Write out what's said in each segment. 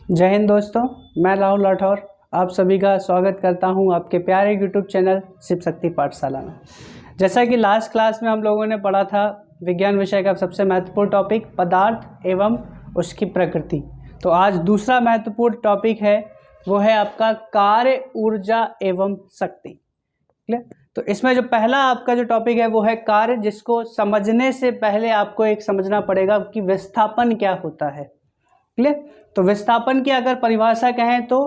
जय हिंद दोस्तों, मैं राहुल राठौर आप सभी का स्वागत करता हूं आपके प्यारे यूट्यूब चैनल शिव शक्ति पाठशाला में। जैसा कि लास्ट क्लास में हम लोगों ने पढ़ा था विज्ञान विषय का सबसे महत्वपूर्ण टॉपिक पदार्थ एवं उसकी प्रकृति। तो आज दूसरा महत्वपूर्ण टॉपिक है वो है आपका कार्य, ऊर्जा एवं शक्ति। क्लियर? तो इसमें जो पहला आपका जो टॉपिक है वो है कार्य, जिसको समझने से पहले आपको एक समझना पड़ेगा कि विस्थापन क्या होता है। क्लियर? तो विस्थापन की अगर परिभाषा कहें तो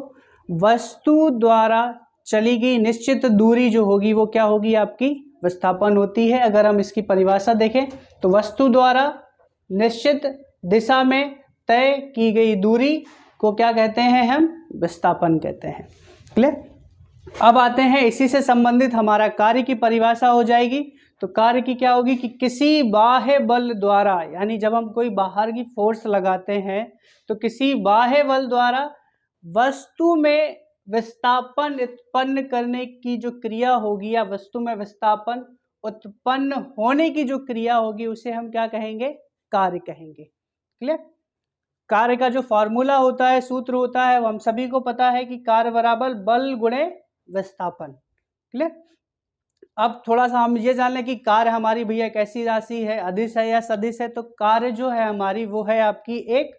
वस्तु द्वारा चली गई निश्चित दूरी जो होगी वो क्या होगी, आपकी विस्थापन होती है। अगर हम इसकी परिभाषा देखें तो वस्तु द्वारा निश्चित दिशा में तय की गई दूरी को क्या कहते हैं, हम विस्थापन कहते हैं। क्लियर? अब आते हैं इसी से संबंधित हमारा कार्य की परिभाषा हो जाएगी। तो कार्य की क्या होगी कि किसी बाह्य बल द्वारा, यानी जब हम कोई बाहर की फोर्स लगाते हैं तो किसी बाह्य बल द्वारा वस्तु में विस्थापन उत्पन्न करने की जो क्रिया होगी या वस्तु में विस्थापन उत्पन्न होने की जो क्रिया होगी उसे हम क्या कहेंगे, कार्य कहेंगे। क्लियर? कार्य का जो फॉर्मूला होता है, सूत्र होता है, वो हम सभी को पता है कि कार्य बराबर बल गुणे विस्थापन। क्लियर? अब थोड़ा सा हम ये जान लें कि कार्य हमारी भैया एक ऐसी राशि है, अदिश है या सदिश है। तो कार्य जो है हमारी वो है आपकी एक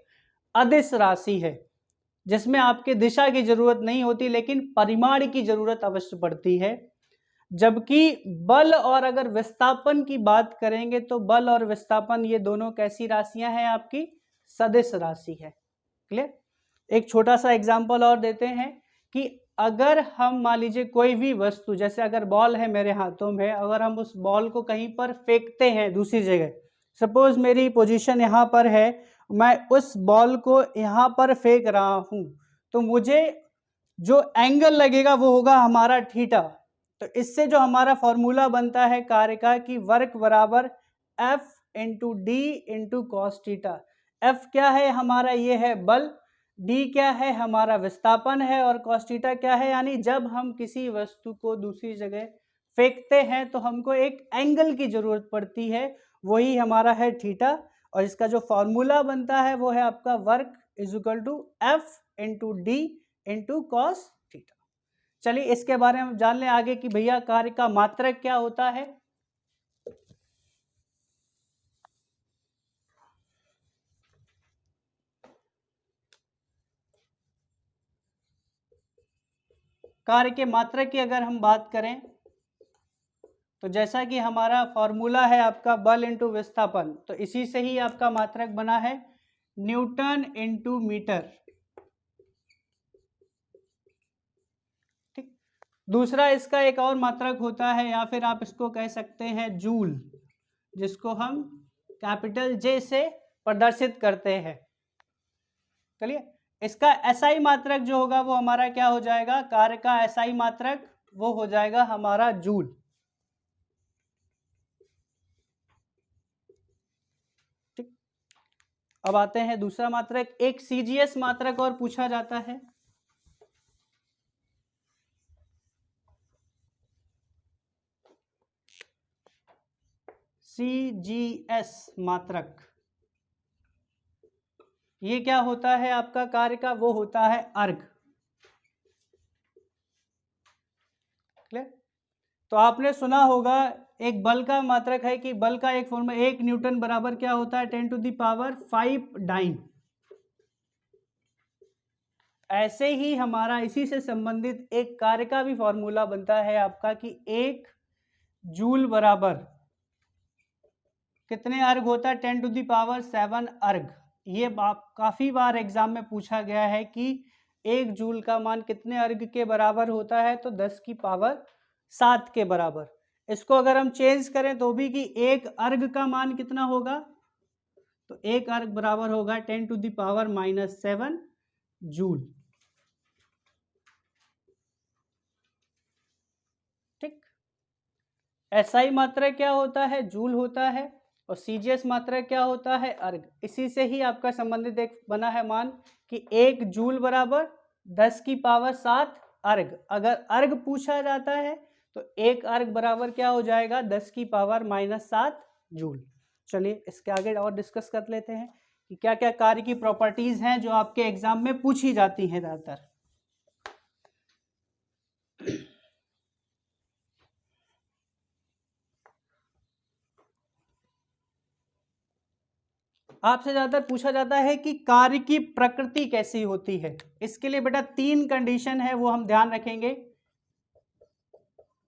अदिश राशि है, जिसमें आपके दिशा की जरूरत नहीं होती लेकिन परिमाण की जरूरत अवश्य पड़ती है। जबकि बल और अगर विस्थापन की बात करेंगे तो बल और विस्थापन ये दोनों कैसी राशियां हैं, आपकी सदिश राशि है। क्लियर? एक छोटा सा एग्जांपल और देते हैं कि अगर हम मान लीजिए कोई भी वस्तु, जैसे अगर बॉल है मेरे हाथों में, अगर हम उस बॉल को कहीं पर फेंकते हैं दूसरी जगह, सपोज मेरी पोजीशन यहाँ पर है, मैं उस बॉल को यहाँ पर फेंक रहा हूँ, तो मुझे जो एंगल लगेगा वो होगा हमारा थीटा। तो इससे जो हमारा फॉर्मूला बनता है कार्य का कि वर्क बराबर F into D into cos theta. F क्या है हमारा, ये है बल, डी क्या है हमारा विस्थापन है, और कॉस थीटा क्या है, यानी जब हम किसी वस्तु को दूसरी जगह फेंकते हैं तो हमको एक एंगल की जरूरत पड़ती है, वही हमारा है थीटा। और इसका जो फॉर्मूला बनता है वो है आपका work is equal to F into D into cos theta. चलिए इसके बारे में जान लें आगे कि भैया कार्य का मात्रक क्या होता है। कार्य के मात्रक की अगर हम बात करें तो जैसा कि हमारा फॉर्मूला है आपका बल इंटू विस्थापन, तो इसी से ही आपका मात्रक बना है न्यूटन इंटू मीटर। ठीक। दूसरा इसका एक और मात्रक होता है, या फिर आप इसको कह सकते हैं जूल, जिसको हम कैपिटल जे से प्रदर्शित करते हैं। चलिए इसका एसआई मात्रक जो होगा वो हमारा क्या हो जाएगा, कार्य का एसआई मात्रक वो हो जाएगा हमारा जूल। ठीक। अब आते हैं दूसरा मात्रक, एक सीजीएस मात्रक और पूछा जाता है। सीजीएस मात्रक ये क्या होता है आपका कार्य का, वो होता है अर्ग। क्लियर? तो आपने सुना होगा एक बल का मात्रक है कि बल का एक फॉर्मूला 1 न्यूटन बराबर क्या होता है 10⁵ डाइन। ऐसे ही हमारा इसी से संबंधित एक कार्य का भी फॉर्मूला बनता है आपका कि 1 जूल बराबर कितने अर्ग होता है 10⁷ अर्ग। ये काफी बार एग्जाम में पूछा गया है कि 1 जूल का मान कितने अर्ग के बराबर होता है, तो 10⁷ के बराबर। इसको अगर हम चेंज करें तो भी कि 1 अर्ग का मान कितना होगा, तो 1 अर्ग बराबर होगा 10⁻⁻7 जूल। ठीक। एसआई मात्रक क्या होता है, जूल होता है, और सीजीएस मात्रक क्या होता है, अर्ग। इसी से ही आपका संबंधित एक बना है मान कि 1 जूल बराबर 10⁻7 अर्ग। अगर अर्ग पूछा जाता है तो 1 अर्ग बराबर क्या हो जाएगा 10⁻⁻7 जूल। चलिए इसके आगे और डिस्कस कर लेते हैं कि क्या क्या कार्य की प्रॉपर्टीज हैं जो आपके एग्जाम में पूछी जाती हैं ज्यादातर। आपसे ज्यादातर पूछा जाता है कि कार्य की प्रकृति कैसी होती है। इसके लिए बेटा 3 कंडीशन है वो हम ध्यान रखेंगे।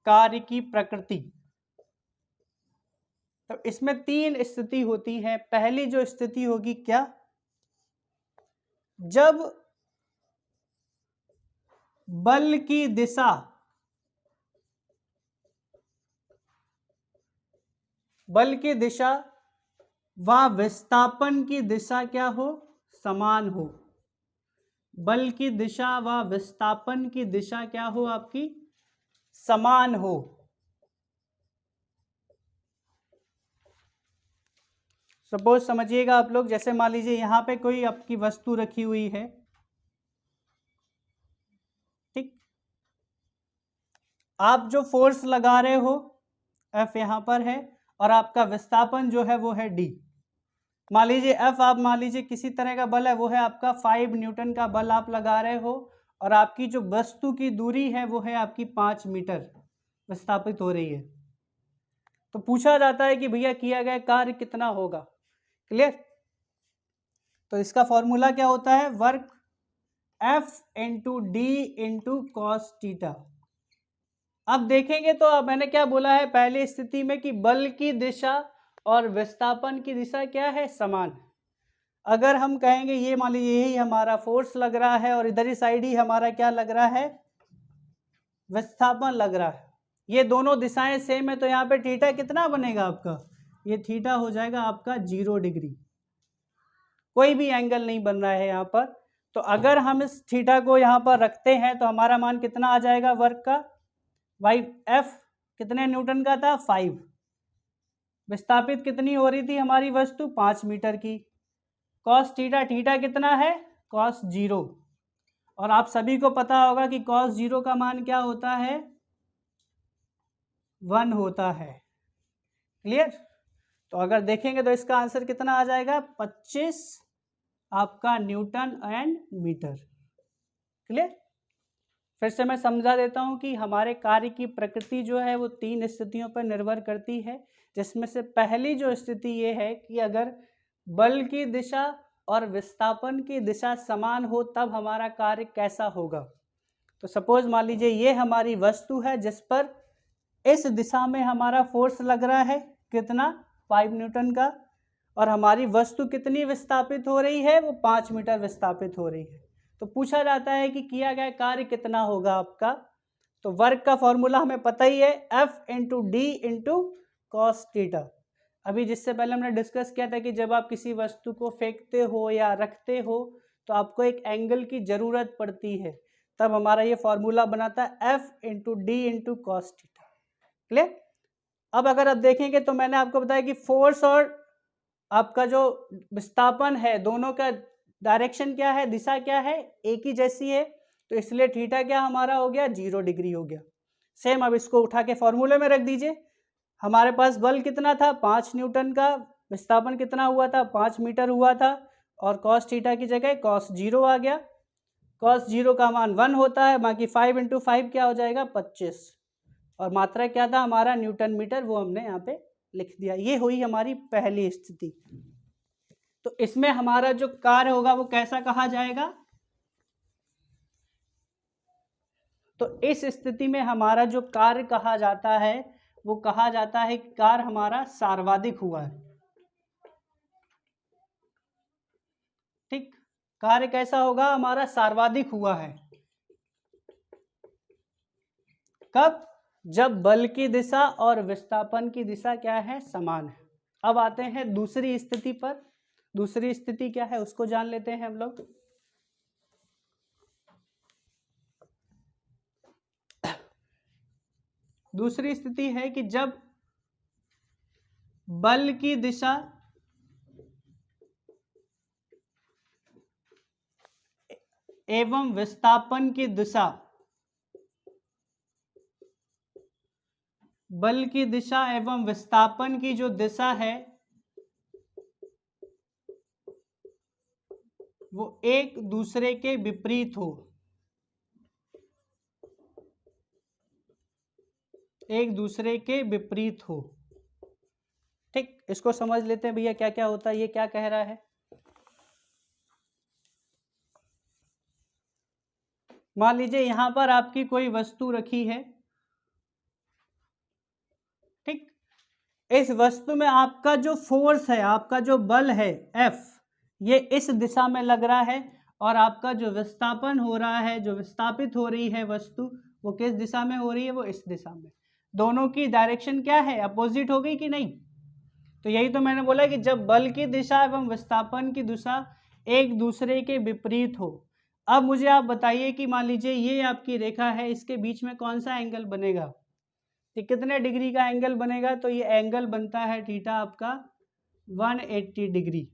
कार्य की प्रकृति, तो इसमें 3 स्थिति होती है। पहली जो स्थिति होगी क्या, जब बल की दिशा व विस्थापन की दिशा क्या हो, समान हो। बल की दिशा व विस्थापन की दिशा क्या हो, आपकी समान हो। सपोज समझिएगा आप लोग, जैसे मान लीजिए यहां पे कोई आपकी वस्तु रखी हुई है, ठीक, आप जो फोर्स लगा रहे हो F यहां पर है और आपका विस्थापन जो है वो है D। मान लीजिए F, आप मान लीजिए किसी तरह का बल है, वो है आपका 5 न्यूटन का बल आप लगा रहे हो और आपकी जो वस्तु की दूरी है वो है आपकी 5 मीटर विस्थापित हो रही है। तो पूछा जाता है कि भैया किया गया कार्य कितना होगा। क्लियर? तो इसका फॉर्मूला क्या होता है, work F into D into cos theta. अब देखेंगे तो अब मैंने क्या बोला है पहली स्थिति में कि बल की दिशा और विस्थापन की दिशा क्या है, समान। अगर हम कहेंगे ये मान लीजिए यही हमारा फोर्स लग रहा है और इधर ही साइड ही हमारा क्या लग रहा है, विस्थापन लग रहा है, ये दोनों दिशाएं सेम है, तो यहाँ पे थीटा कितना बनेगा आपका, ये थीटा हो जाएगा आपका 0 डिग्री। कोई भी एंगल नहीं बन रहा है यहाँ पर। तो अगर हम इस थीटा को यहाँ पर रखते हैं तो हमारा मान कितना आ जाएगा वर्क का, वाई एफ कितने न्यूटन का था, 5। विस्थापित कितनी हो रही थी हमारी वस्तु, 5 मीटर की। कॉस थीटा, थीटा कितना है, कॉस 0। और आप सभी को पता होगा कि कॉस 0 का मान क्या होता है, 1 होता है। क्लियर? तो अगर देखेंगे तो इसका आंसर कितना आ जाएगा, 25 आपका न्यूटन एंड मीटर। क्लियर? फिर से मैं समझा देता हूं कि हमारे कार्य की प्रकृति जो है वो 3 स्थितियों पर निर्भर करती है, जिसमें से पहली जो स्थिति ये है कि अगर बल की दिशा और विस्थापन की दिशा समान हो तब हमारा कार्य कैसा होगा। तो सपोज मान लीजिए ये हमारी वस्तु है जिस पर इस दिशा में हमारा फोर्स लग रहा है, कितना, 5 न्यूटन का, और हमारी वस्तु कितनी विस्थापित हो रही है, वो 5 मीटर विस्थापित हो रही है। तो पूछा जाता है कि किया गया कार्य कितना होगा आपका। तो वर्क का फॉर्मूला हमें पता ही है, F into D into cos theta. अभी जिससे पहले हमने डिस्कस किया था कि जब आप किसी वस्तु को फेंकते हो या रखते हो तो आपको एक एंगल की ज़रूरत पड़ती है, तब हमारा ये फॉर्मूला बनाता है F into D into cos theta. Clear? अब अगर आप देखेंगे तो मैंने आपको बताया कि फोर्स और आपका जो विस्थापन है दोनों का डायरेक्शन क्या है, दिशा क्या है, एक ही जैसी है, तो इसलिए थीटा क्या हमारा हो गया, 0 डिग्री हो गया। सेम अब इसको उठा के फॉर्मूले में रख दीजिए। हमारे पास बल कितना था, 5 न्यूटन का, विस्थापन कितना हुआ था, 5 मीटर हुआ था, और कॉस थीटा की जगह कॉस 0 आ गया। कॉस 0 का मान 1 होता है, बाकी 5 इंटू 5 क्या हो जाएगा, 25, और मात्रा क्या था हमारा, न्यूटन मीटर, वो हमने यहाँ पे लिख दिया। ये हुई हमारी पहली स्थिति। तो इसमें हमारा जो कार्य होगा वो कैसा कहा जाएगा, तो इस स्थिति में हमारा जो कार्य कहा जाता है वो कहा जाता है कि कार्य हमारा सार्वधिक हुआ है। ठीक, कार्य कैसा होगा हमारा, सार्वधिक हुआ है। कब, जब बल की दिशा और विस्थापन की दिशा क्या है, समान है। अब आते हैं दूसरी स्थिति पर। दूसरी स्थिति क्या है उसको जान लेते हैं हम लोग। दूसरी स्थिति है कि जब बल की दिशा एवं विस्थापन की दिशा, बल की दिशा एवं विस्थापन की जो दिशा है वो एक दूसरे के विपरीत हो, एक दूसरे के विपरीत हो। ठीक, इसको समझ लेते हैं भैया क्या क्या होता है, ये क्या कह रहा है। मान लीजिए यहां पर आपकी कोई वस्तु रखी है, ठीक, इस वस्तु में आपका जो फोर्स है, आपका जो बल है F, ये इस दिशा में लग रहा है, और आपका जो विस्थापन हो रहा है, जो विस्थापित हो रही है वस्तु, वो किस दिशा में हो रही है, वो इस दिशा में। दोनों की डायरेक्शन क्या है, अपोजिट हो गई कि नहीं। तो यही तो मैंने बोला कि जब बल की दिशा एवं विस्थापन की दिशा एक दूसरे के विपरीत हो। अब मुझे आप बताइए कि मान लीजिए ये आपकी रेखा है, इसके बीच में कौन सा एंगल बनेगा, तो कितने डिग्री का एंगल बनेगा, तो ये एंगल बनता है थीटा आपका 180 डिग्री।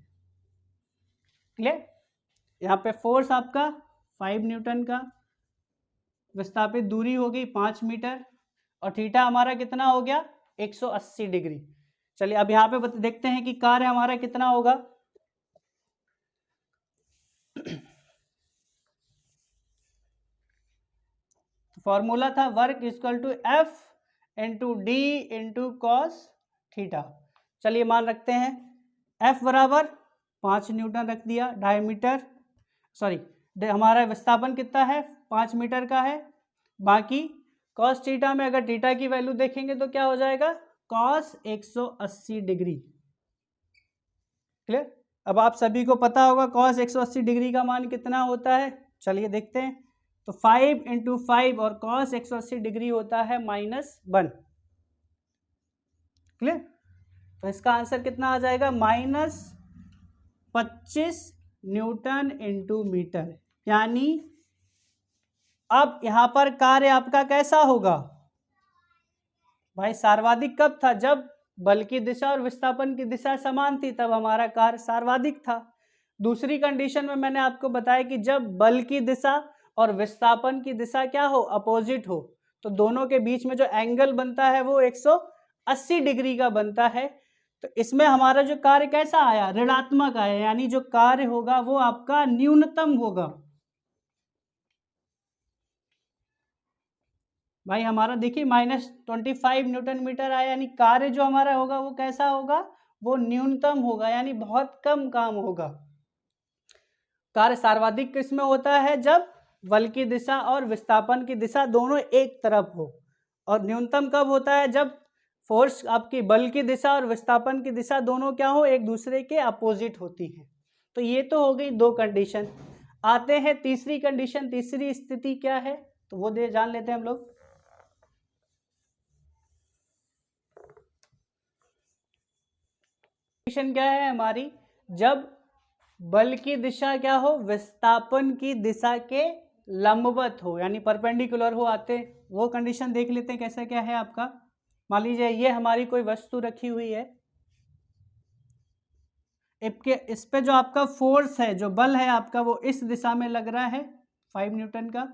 क्लियर। यहाँ पे फोर्स आपका 5 न्यूटन का, विस्थापित दूरी हो गई 5 मीटर, और थीटा हमारा कितना हो गया 180 डिग्री। चलिए अब यहाँ पे देखते हैं कि कार्य हमारा कितना होगा। फॉर्मूला था work equal to F into D into cos theta. चलिए मान रखते हैं F बराबर 5 न्यूटन रख दिया, डायमीटर सॉरी हमारा विस्थापन कितना है 5 मीटर का है। बाकी कॉस थीटा में अगर थीटा की वैल्यू देखेंगे तो क्या हो जाएगा कॉस 180 डिग्री। क्लियर। अब आप सभी को पता होगा कॉस 180 डिग्री का मान कितना होता है, चलिए देखते हैं। तो 5 इंटू 5 और कॉस 180 डिग्री होता है -1। क्लियर। तो इसका आंसर कितना आ जाएगा -25 न्यूटन इंटू मीटर। यानी अब यहां पर कार्य आपका कैसा होगा भाई, सर्वाधिक कब था, जब बल की दिशा और विस्थापन की दिशा समान थी, तब हमारा कार्य सर्वाधिक था। दूसरी कंडीशन में मैंने आपको बताया कि जब बल की दिशा और विस्थापन की दिशा क्या हो, अपोजिट हो, तो दोनों के बीच में जो एंगल बनता है वो 180 डिग्री का बनता है। तो इसमें हमारा जो कार्य कैसा आया, ऋणात्मक आया, यानी जो कार्य होगा वो आपका न्यूनतम होगा। भाई हमारा देखिए -25 न्यूटन मीटर आया, यानी कार्य जो हमारा होगा वो कैसा होगा, वो न्यूनतम होगा, यानी बहुत कम काम होगा। कार्य सर्वाधिक किसमें होता है, जब बल की दिशा और विस्थापन की दिशा दोनों एक तरफ हो, और न्यूनतम कब होता है, जब फोर्स आपकी बल की दिशा और विस्थापन की दिशा दोनों क्या हो, एक दूसरे के अपोजिट होती है। तो ये तो हो गई दो कंडीशन। आते हैं तीसरी कंडीशन, तीसरी स्थिति क्या है, तो वो जान लेते हैं हम लोग। कंडीशन क्या है हमारी, जब बल की दिशा क्या हो, विस्थापन की दिशा के लंबवत हो, यानी परपेंडिकुलर हो। आते वो कंडीशन देख लेते हैं कैसा क्या है आपका। मान लीजिए ये हमारी कोई वस्तु रखी हुई है, इस पे जो आपका फोर्स है, जो बल है आपका, वो इस दिशा में लग रहा है 5 न्यूटन का,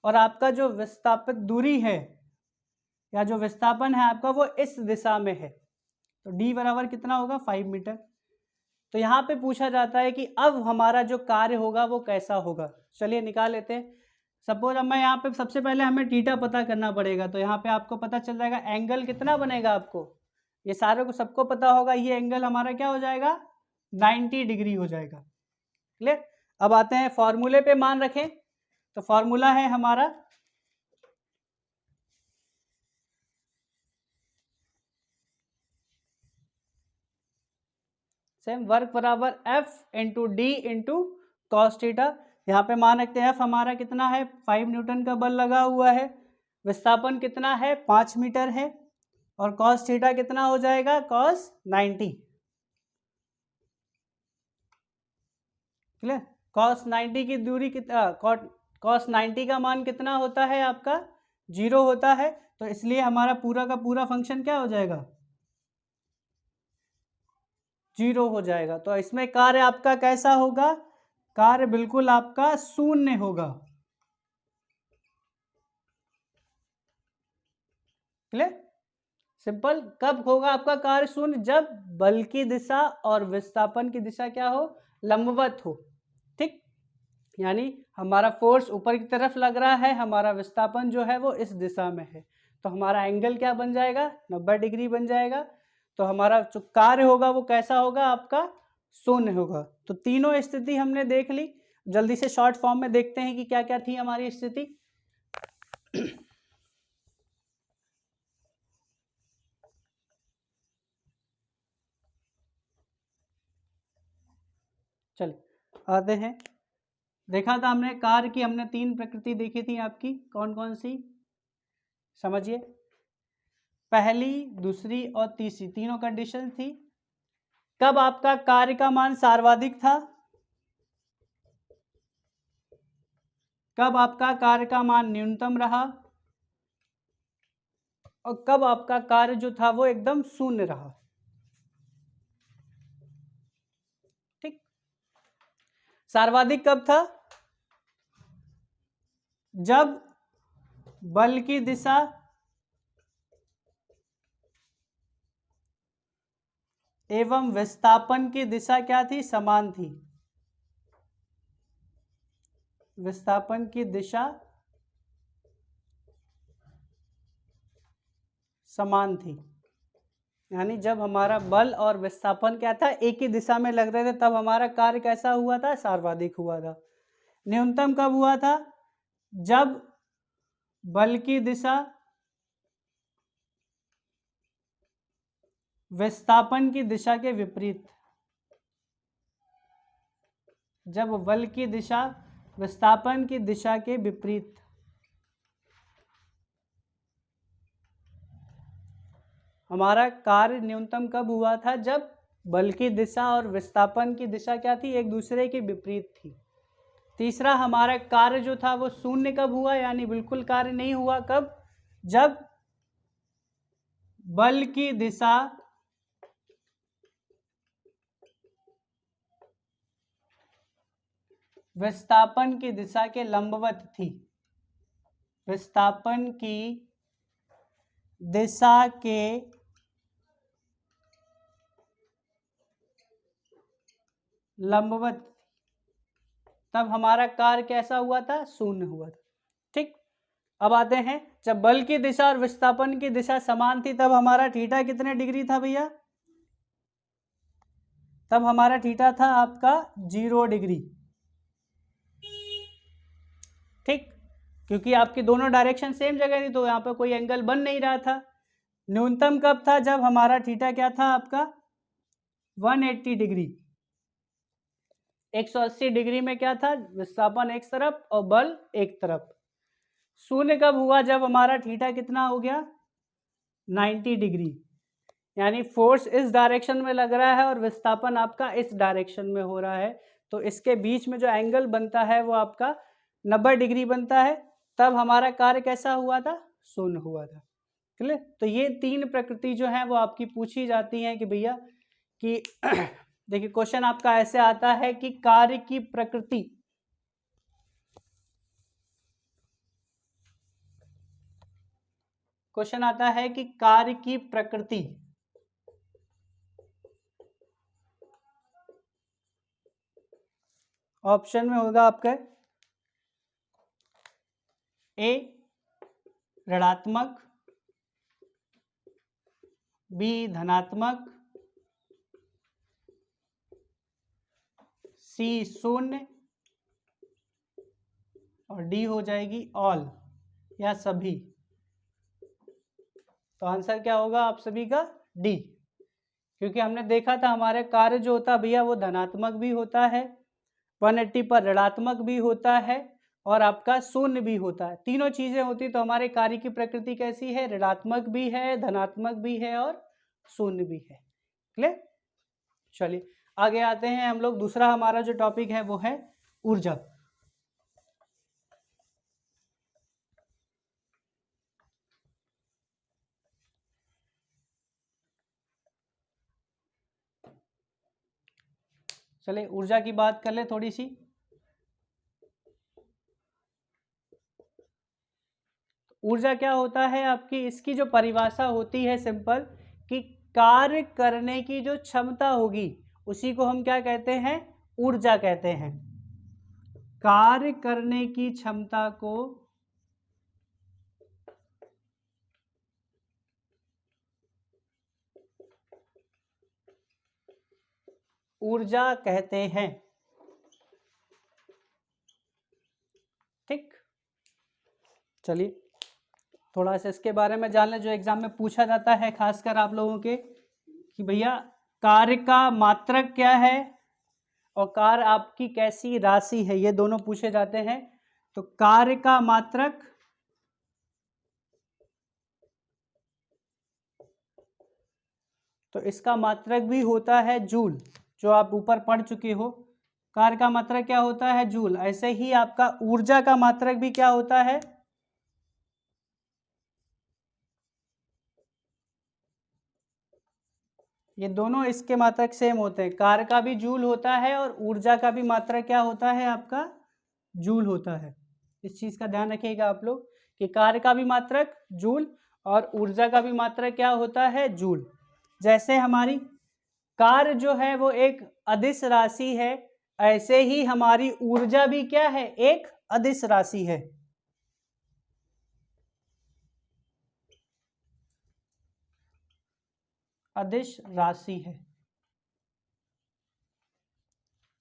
और आपका जो विस्थापित दूरी है या जो विस्थापन है आपका वो इस दिशा में है। तो d बराबर कितना होगा 5 मीटर। तो यहाँ पे पूछा जाता है कि अब हमारा जो कार्य होगा वो कैसा होगा। चलिए निकाल लेते हैं। सपोज अब मैं यहाँ पे सबसे पहले हमें थीटा पता करना पड़ेगा, तो यहाँ पे आपको पता चल जाएगा एंगल कितना बनेगा आपको, ये सारे को सबको पता होगा, ये एंगल हमारा क्या हो जाएगा 90 डिग्री हो जाएगा। क्लियर। अब आते हैं फॉर्मूले पे, मान रखें तो फॉर्मूला है हमारा सेम, वर्क बराबर F into D into cos theta. यहाँ पे मान रखते हैं F हमारा कितना है 5 न्यूटन का बल लगा हुआ है, विस्थापन कितना है 5 मीटर है, और कॉस थीटा कितना हो जाएगा कॉस 90। क्लियर। कॉस 90 की दूरी कितना, कॉस 90 का मान कितना होता है आपका 0 होता है, तो इसलिए हमारा पूरा का पूरा फंक्शन क्या हो जाएगा 0 हो जाएगा। तो इसमें कार्य आपका कैसा होगा, कार्य बिल्कुल आपका शून्य होगा। क्लियर। सिंपल। कब होगा आपका कार्य शून्य, जब बल की दिशा और विस्थापन की दिशा क्या हो, लंबवत हो। ठीक। यानी हमारा फोर्स ऊपर की तरफ लग रहा है, हमारा विस्थापन जो है वो इस दिशा में है, तो हमारा एंगल क्या बन जाएगा, 90 डिग्री बन जाएगा। तो हमारा जो कार्य होगा वो कैसा होगा, आपका शून्य होगा। तो तीनों स्थिति हमने देख ली। जल्दी से शॉर्ट फॉर्म में देखते हैं कि क्या क्या थी हमारी स्थिति। चलिए आते हैं। देखा था हमने कार्य की, हमने तीन प्रकृति देखी थी आपकी, कौन कौन सी समझिए। पहली, दूसरी और तीसरी, तीनों कंडीशन थी। कब आपका कार्य का मान सर्वाधिक था, कब आपका कार्य का मान न्यूनतम रहा, और कब आपका कार्य जो था वो एकदम शून्य रहा। ठीक, सर्वाधिक कब था, जब बल की दिशा एवं विस्थापन की दिशा क्या थी, समान थी। विस्थापन की दिशा समान थी, यानी जब हमारा बल और विस्थापन क्या था, एक ही दिशा में लग रहे थे, तब हमारा कार्य कैसा हुआ था, सर्वाधिक हुआ था। न्यूनतम कब हुआ था, जब बल की दिशा विस्थापन की दिशा के विपरीत, जब बल की दिशा विस्थापन की दिशा के विपरीत। हमारा कार्य न्यूनतम कब हुआ था, जब बल की दिशा और विस्थापन की दिशा क्या थी, एक दूसरे के विपरीत थी। तीसरा, हमारा कार्य जो था वो शून्य कब हुआ, यानी बिल्कुल कार्य नहीं हुआ, कब, जब बल की दिशा विस्थापन की दिशा के लंबवत थी। विस्थापन की दिशा के लंबवत, तब हमारा कार्य कैसा हुआ था, शून्य हुआ था। ठीक, अब आते हैं, जब बल की दिशा और विस्थापन की दिशा समान थी, तब हमारा थीटा कितने डिग्री था भैया, तब हमारा थीटा था आपका 0 डिग्री। ठीक, क्योंकि आपकी दोनों डायरेक्शन सेम जगह थी, तो यहाँ पे कोई एंगल बन नहीं रहा था। न्यूनतम कब था, जब हमारा थीटा क्या था आपका 180 डिग्री। 180 डिग्री में क्या था, विस्थापन एक तरफ और बल एक तरफ। शून्य कब हुआ, जब हमारा थीटा कितना हो गया 90 डिग्री, यानी फोर्स इस डायरेक्शन में लग रहा है और विस्थापन आपका इस डायरेक्शन में हो रहा है, तो इसके बीच में जो एंगल बनता है वो आपका 90 डिग्री बनता है। तब हमारा कार्य कैसा हुआ था, शून्य हुआ था। क्लियर। तो ये तीन प्रकृति जो है वो आपकी पूछी जाती हैं कि भैया कि देखिए क्वेश्चन आपका ऐसे आता है कि कार्य की प्रकृति, क्वेश्चन आता है कि कार्य की प्रकृति ऑप्शन में होगा आपका ए ऋणात्मक, बी धनात्मक, सी शून्य, और डी हो जाएगी ऑल या सभी। तो आंसर क्या होगा आप सभी का, डी। क्योंकि हमने देखा था हमारे कार्य जो होता है भैया वो धनात्मक भी होता है, 180 पर ऋणात्मक भी होता है, और आपका शून्य भी होता है। तीनों चीजें होती, तो हमारे कार्य की प्रकृति कैसी है, ऋणात्मक भी है, धनात्मक भी है और शून्य भी है। क्लियर। चलिए आगे आते हैं हम लोग। दूसरा हमारा जो टॉपिक है वो है ऊर्जा। चलिए ऊर्जा की बात कर ले थोड़ी सी। ऊर्जा क्या होता है आपकी, इसकी जो परिभाषा होती है सिंपल, कि कार्य करने की जो क्षमता होगी उसी को हम क्या कहते हैं, ऊर्जा कहते हैं। कार्य करने की क्षमता को ऊर्जा कहते हैं। ठीक, चलिए थोड़ा सा इसके बारे में जान लें, जो एग्जाम में पूछा जाता है खासकर आप लोगों के, कि भैया कार्य का मात्रक क्या है और कार्य आपकी कैसी राशि है, ये दोनों पूछे जाते हैं। तो कार्य का मात्रक तो इसका मात्रक भी होता है जूल, जो आप ऊपर पढ़ चुके हो। कार्य का मात्रक क्या होता है? जूल। ऐसे ही आपका ऊर्जा का मात्रक भी क्या होता है? ये दोनों इसके मात्रक सेम होते हैं। कार्य का भी जूल होता है और ऊर्जा का भी मात्रक क्या होता है? आपका जूल होता है। इस चीज का ध्यान रखिएगा आप लोग कि कार्य का भी मात्रक जूल और ऊर्जा का भी मात्रक क्या होता है? जूल। जैसे हमारी कार्य जो है वो एक अदिश राशि है, ऐसे ही हमारी ऊर्जा भी क्या है? एक अदिश राशि है। अदिश राशि है।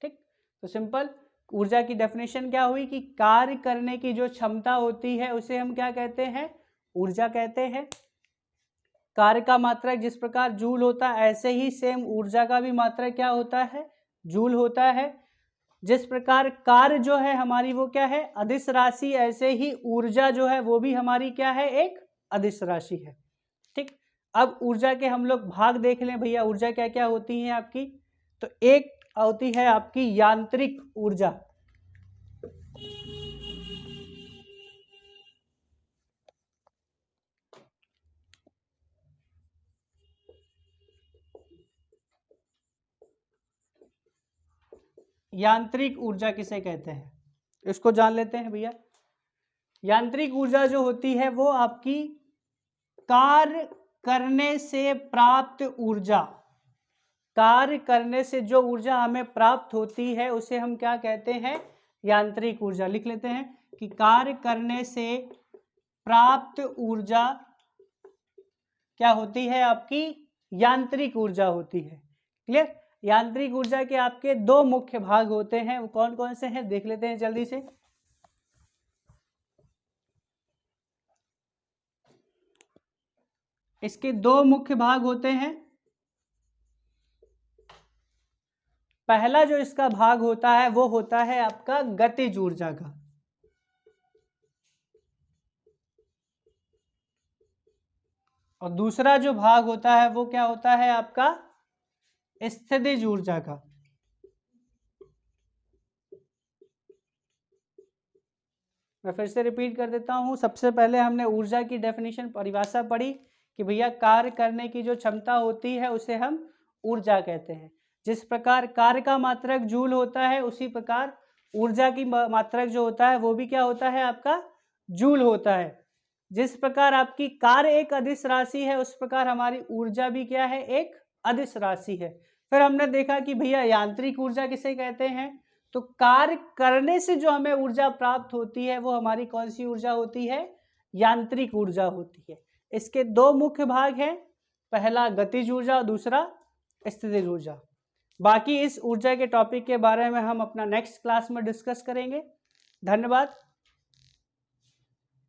ठीक, तो सिंपल ऊर्जा की डेफिनेशन क्या हुई कि कार्य करने की जो क्षमता होती है उसे हम क्या कहते हैं? ऊर्जा कहते हैं। कार्य का मात्रक जिस प्रकार जूल होता है, ऐसे ही सेम ऊर्जा का भी मात्रक क्या होता है? जूल होता है। जिस प्रकार कार्य जो है हमारी वो क्या है? अदिश राशि, ऐसे ही ऊर्जा जो है वो भी हमारी क्या है? एक अदिश राशि है। ठीक, अब ऊर्जा के हम लोग भाग देख लें भैया, ऊर्जा क्या क्या होती है आपकी। तो एक होती है आपकी यांत्रिक ऊर्जा। यांत्रिक ऊर्जा किसे कहते हैं, इसको जान लेते हैं भैया। यांत्रिक ऊर्जा जो होती है वो आपकी कार्य करने से प्राप्त ऊर्जा। कार्य करने से जो ऊर्जा हमें प्राप्त होती है उसे हम क्या कहते हैं? यांत्रिक ऊर्जा। लिख लेते हैं कि कार्य करने से प्राप्त ऊर्जा क्या होती है? आपकी यांत्रिक ऊर्जा होती है। क्लियर? यांत्रिक ऊर्जा के आपके दो मुख्य भाग होते हैं, वो कौन कौन से हैं देख लेते हैं जल्दी से। इसके दो मुख्य भाग होते हैं। पहला जो इसका भाग होता है वो होता है आपका गतिज ऊर्जा का, और दूसरा जो भाग होता है वो क्या होता है? आपका स्थितिज ऊर्जा का। मैं फिर से रिपीट कर देता हूं। सबसे पहले हमने ऊर्जा की डेफिनेशन, परिभाषा पढ़ी कि भैया कार्य करने की जो क्षमता होती है उसे हम ऊर्जा कहते हैं। जिस प्रकार कार्य का मात्रक जूल होता है, उसी प्रकार ऊर्जा की मात्रक जो होता है वो भी क्या होता है? आपका जूल होता है। जिस प्रकार आपकी कार्य एक अदिश राशि है, उस प्रकार हमारी ऊर्जा भी क्या है? एक अदिश राशि है। फिर हमने देखा कि भैया यांत्रिक ऊर्जा किसे कहते हैं। तो कार्य करने से जो हमें ऊर्जा प्राप्त होती है वो हमारी कौन सी ऊर्जा होती है? यांत्रिक ऊर्जा होती है। इसके दो मुख्य भाग हैं, पहला गतिज ऊर्जा और दूसरा स्थितिज ऊर्जा। बाकी इस ऊर्जा के टॉपिक के बारे में हम अपना नेक्स्ट क्लास में डिस्कस करेंगे। धन्यवाद।